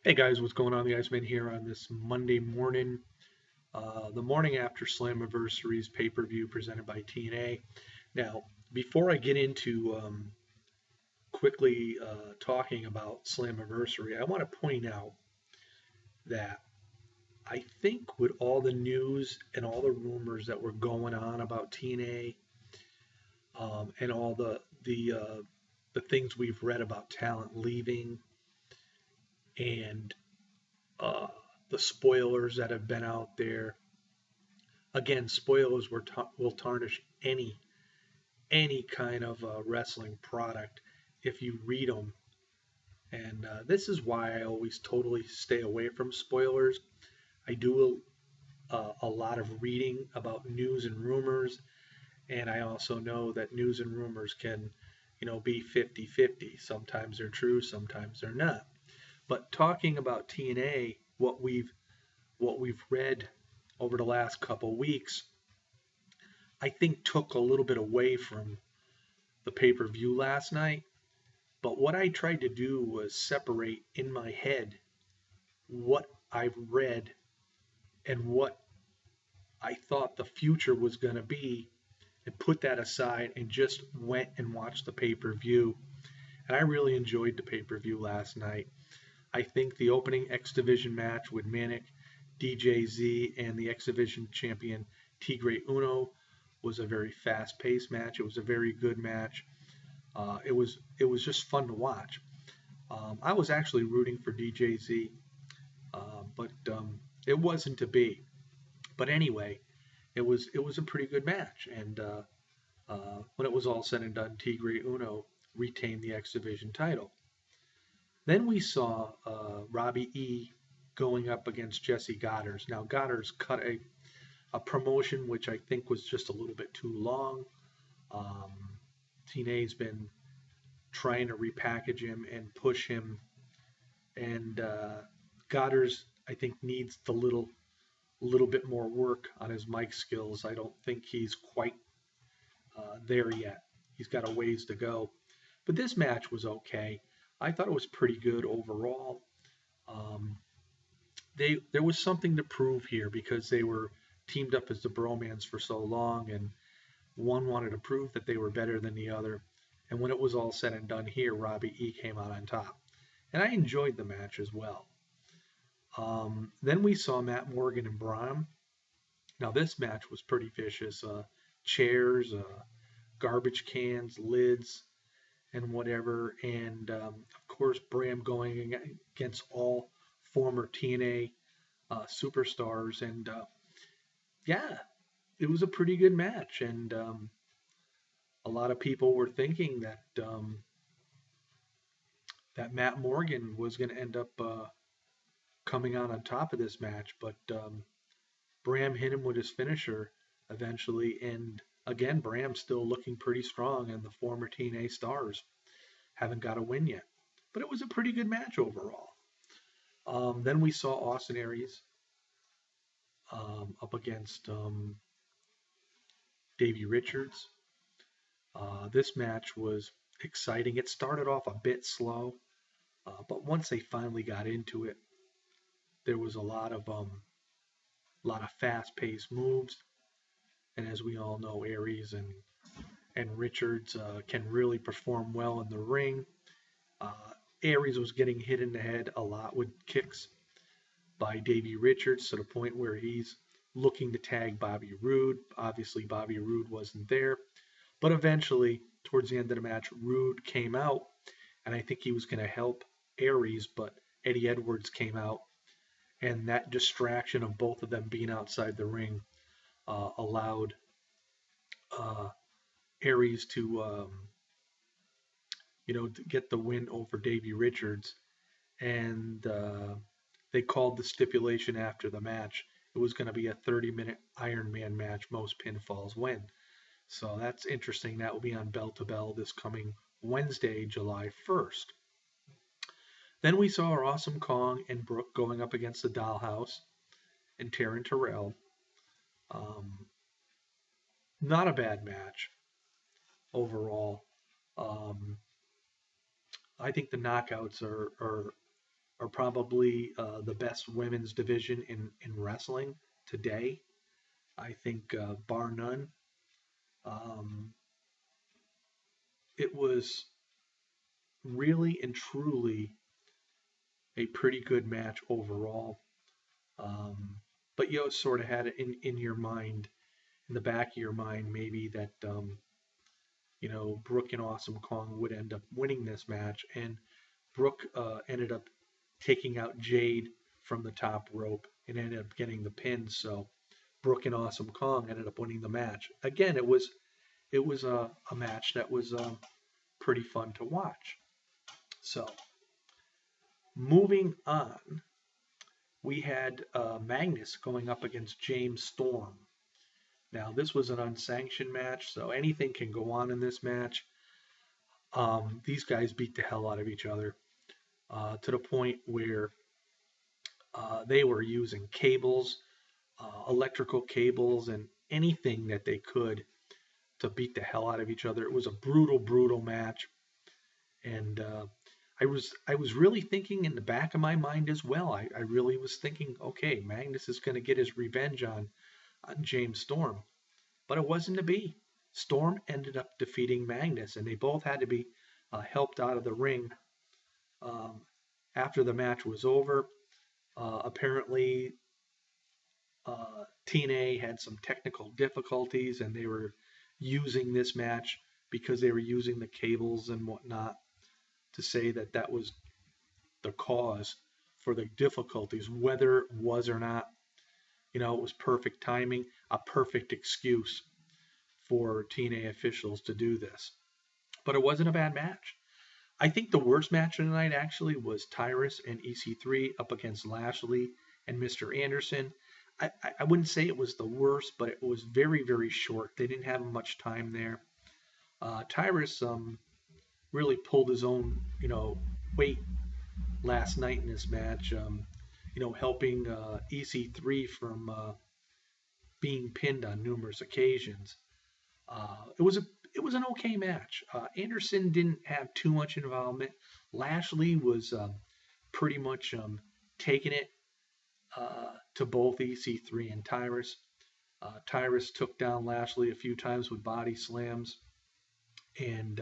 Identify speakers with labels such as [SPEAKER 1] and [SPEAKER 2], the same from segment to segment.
[SPEAKER 1] Hey guys, what's going on? The Iceman here on this Monday morning, the morning after Slammiversary's pay-per-view presented by TNA. Now, before I get into quickly talking about Slammiversary, I want to point out that I think with all the news and all the rumors that were going on about TNA, and all the things we've read about talent leaving and uh, the spoilers that have been out there. Again, spoilers will tarnish any kind of wrestling product if you read them. And this is why I always totally stay away from spoilers. I do a lot of reading about news and rumors, and I also know that news and rumors can, be 50-50. Sometimes they're true, sometimes they're not. But talking about TNA, what we've read over the last couple weeks, I think took a little bit away from the pay-per-view last night. But what I tried to do was separate in my head what I've read and what I thought the future was going to be, and put that aside and just went and watched the pay-per-view. And I really enjoyed the pay-per-view last night. I think the opening X Division match with Manic, DJZ, and the X Division champion Tigre Uno was a very fast-paced match. It was a very good match. It was just fun to watch. I was actually rooting for DJZ, but it wasn't to be. But anyway, it was a pretty good match, and when it was all said and done, Tigre Uno retained the X Division title. Then we saw Robbie E going up against Jesse Goddard. Now Goddard's cut a promotion which I think was just a little bit too long. Um, TNA's been trying to repackage him and push him, and Goddard's I think needs the little bit more work on his mic skills. I don't think he's quite there yet. He's got a ways to go. But this match was okay. I thought it was pretty good overall. Um, there was something to prove here because they were teamed up as the Bromans for so long, and one wanted to prove that they were better than the other. And when it was all said and done here, Robbie E came out on top. And I enjoyed the match as well. Then we saw Matt Morgan and Braun. Now, this match was pretty vicious. Chairs, garbage cans, lids, and whatever. And of course, Bram going against all former TNA superstars. And yeah, it was a pretty good match. And a lot of people were thinking that Matt Morgan was going to end up coming out on top of this match, but Bram hit him with his finisher eventually, and again, Bram's still looking pretty strong, and the former TNA stars haven't got a win yet. But it was a pretty good match overall. Then we saw Austin Aries up against Davey Richards. This match was exciting. It started off a bit slow, but once they finally got into it, there was a lot of fast-paced moves. And as we all know, Aries and Richards can really perform well in the ring. Uh, Aries was getting hit in the head a lot with kicks by Davey Richards to the point where he's looking to tag Bobby Roode. Obviously, Bobby Roode wasn't there. But eventually, towards the end of the match, Roode came out, and I think he was going to help Aries, but Eddie Edwards came out, and that distraction of both of them being outside the ring allowed uh, Aries to get the win over Davey Richards. And they called the stipulation after the match. It was going to be a 30-minute Iron Man match, most pinfalls win. So that's interesting. That will be on Bell to Bell this coming Wednesday, July 1st. Then we saw our Awesome Kong and Brooke going up against the Dollhouse and Taryn Terrell. Not a bad match overall. I think the knockouts are are probably the best women's division in wrestling today. I think, bar none. Um, it was really and truly a pretty good match overall. Um, but you sort of had it in your mind, in the back of your mind, maybe that, Brooke and Awesome Kong would end up winning this match. And Brooke ended up taking out Jade from the top rope and ended up getting the pin. So Brooke and Awesome Kong ended up winning the match. Again, it was a match that was pretty fun to watch. So moving on, we had Magnus going up against James Storm. Now, this was an unsanctioned match, so anything can go on in this match. These guys beat the hell out of each other to the point where they were using cables, electrical cables, and anything that they could to beat the hell out of each other. It was a brutal, brutal match, and I was really thinking in the back of my mind as well. I really was thinking, okay, Magnus is going to get his revenge on James Storm, but it wasn't to be. Storm ended up defeating Magnus, and they both had to be helped out of the ring um, after the match was over. Apparently, TNA had some technical difficulties, and they were using this match because they were using the cables and whatnot to say that that was the cause for the difficulties, whether it was or not. It was perfect timing, a perfect excuse for TNA officials to do this. But it wasn't a bad match. I think the worst match of the night actually was Tyrus and EC3 up against Lashley and Mr. Anderson. I wouldn't say it was the worst, but it was very, very short. They didn't have much time there. Tyrus really pulled his own, weight last night in this match, helping EC3 from being pinned on numerous occasions. It was an okay match. Anderson didn't have too much involvement. Lashley was pretty much taking it to both EC3 and Tyrus. Tyrus took down Lashley a few times with body slams, and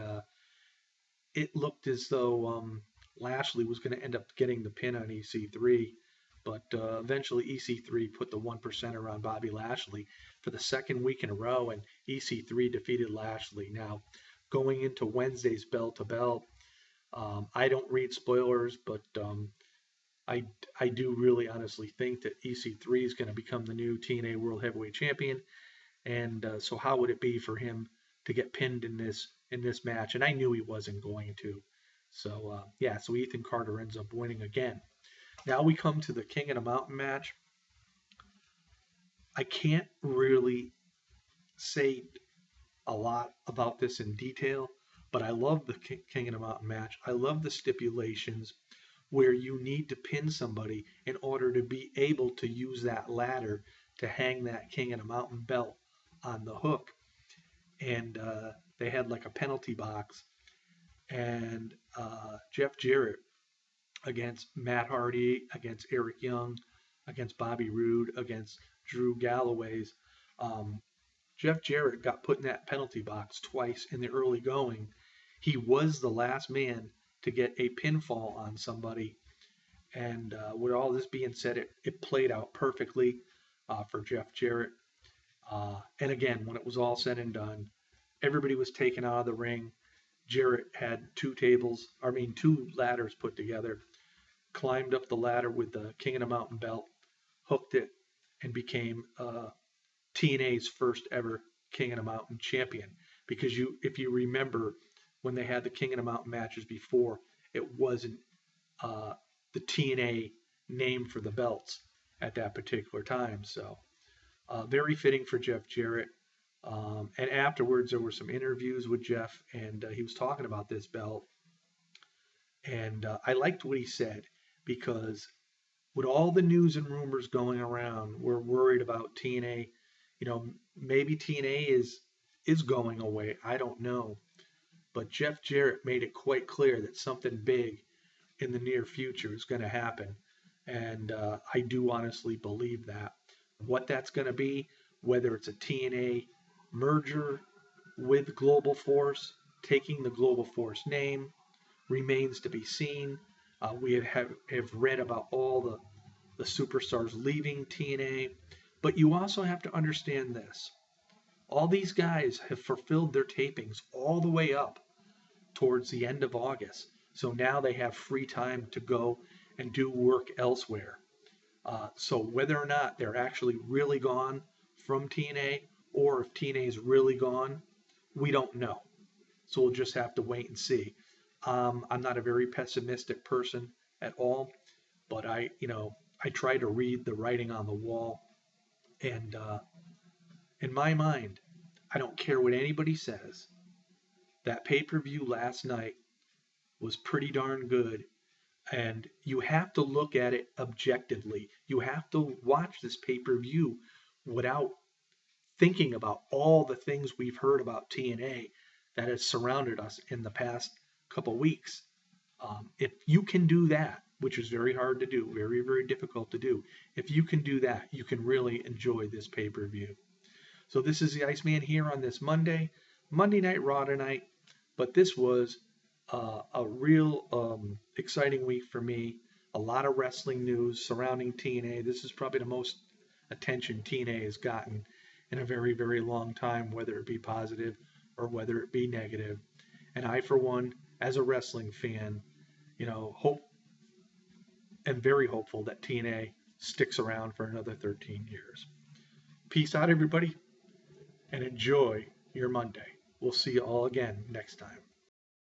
[SPEAKER 1] it looked as though Lashley was going to end up getting the pin on EC3, but eventually EC3 put the 1%er on Bobby Lashley for the second week in a row, and EC3 defeated Lashley. Now, going into Wednesday's bell to bell, I don't read spoilers, but I do really honestly think that EC3 is going to become the new TNA World Heavyweight Champion, and so how would it be for him to get pinned in this match? And I knew he wasn't going to. So so Ethan Carter ends up winning again. Now we come to the King of the Mountain match. I can't really say a lot about this in detail, but I love the King of the Mountain match. I love the stipulations where you need to pin somebody in order to be able to use that ladder to hang that King of the Mountain belt on the hook. And they had like a penalty box, and Jeff Jarrett against Matt Hardy, against Eric Young, against Bobby Roode, against Drew Galloway's. Jeff Jarrett got put in that penalty box twice in the early going. He was the last man to get a pinfall on somebody. And with all this being said, it played out perfectly for Jeff Jarrett. And again, when it was all said and done, everybody was taken out of the ring. Jarrett had two ladders put together, climbed up the ladder with the King of the Mountain belt, hooked it, and became TNA's first ever King of the Mountain champion. Because if you remember, when they had the King of the Mountain matches before, it wasn't the TNA name for the belts at that particular time. So very fitting for Jeff Jarrett. And afterwards, there were some interviews with Jeff, and he was talking about this belt. And I liked what he said, because with all the news and rumors going around, we're worried about TNA. Maybe TNA is going away. I don't know. But Jeff Jarrett made it quite clear that something big in the near future is going to happen. And I do honestly believe that. What that's going to be, whether it's a TNA merger with Global Force, taking the Global Force name, remains to be seen. We have read about all the superstars leaving TNA, but you also have to understand this. All these guys have fulfilled their tapings all the way up towards the end of August. So now they have free time to go and do work elsewhere. So whether or not they're actually really gone from TNA or if TNA is really gone, we don't know. So we'll just have to wait and see. I'm not a very pessimistic person at all, but I try to read the writing on the wall. And in my mind, I don't care what anybody says. That pay-per-view last night was pretty darn good. And you have to look at it objectively. You have to watch this pay-per-view without thinking about all the things we've heard about TNA that has surrounded us in the past couple weeks. If you can do that, which is very hard to do, very, very difficult to do, if you can do that, you can really enjoy this pay-per-view. So this is the Iceman here on this Monday Night Raw tonight, but this was a real exciting week for me. A lot of wrestling news surrounding TNA. This is probably the most attention TNA has gotten in a very, very long time, whether it be positive or whether it be negative. And I, for one, as a wrestling fan, am very hopeful that TNA sticks around for another 13 years. Peace out, everybody, and enjoy your Monday. We'll see you all again next time.